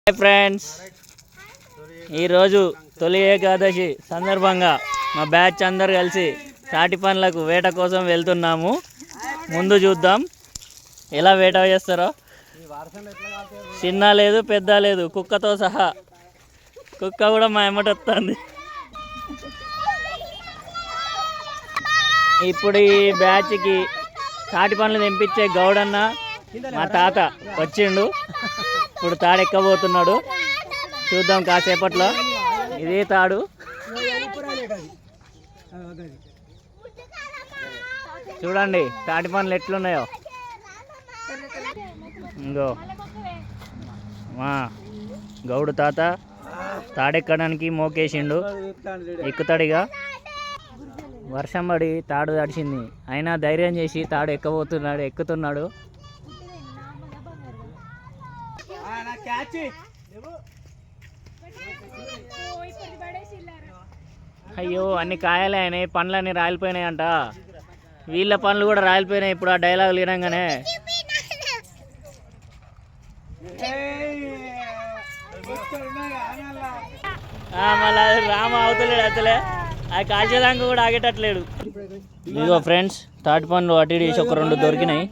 Hi friends, ఈరోజు తొలి ఏకాదశి సందర్భంగా మా బ్యాచ్ అందరు కలిసి తాటి పండ్లకు వేట కోసం వెళ్తున్నాము. ముందు చూద్దాం ఎలా వేట చేస్తారో. చిన్న లేదు పెద్ద లేదు, కుక్కతో సహా. కుక్క కూడా మా ఎమ్మట వస్తుంది. ఇప్పుడు ఈ బ్యాచ్కి తాటి పండ్లు తెంపించే గౌడన్న మా తాత వచ్చిండు. ఇప్పుడు తాడెక్కబోతున్నాడు, చూద్దాం కాసేపట్లో. ఇదే తాడు. చూడండి తాటి పండ్లు ఎట్లున్నాయో. ఇంకో మా గౌడు తాత తాడెక్కడానికి మోకేసిండు, ఎక్కుతాడిగా. వర్షం పడి తాడు తడిచింది, అయినా ధైర్యం చేసి తాడు ఎక్కుతున్నాడు. అయ్యో అన్ని కాయలే అయినాయి, పండ్లన్నీ రాలిపోయినాయి అంట. వీళ్ళ పండ్లు కూడా రాలిపోయినాయి ఇప్పుడు ఆ డైలాగులు వినంగానే. మళ్ళీ రామ అవుతలేడు, అసలే అది కాల్చేదాకా కూడా ఆగేటట్లేడు. ఇదిగో ఫ్రెండ్స్, తాటి పండ్లు అటు ఇటు ఒక రెండు దొరికినాయి.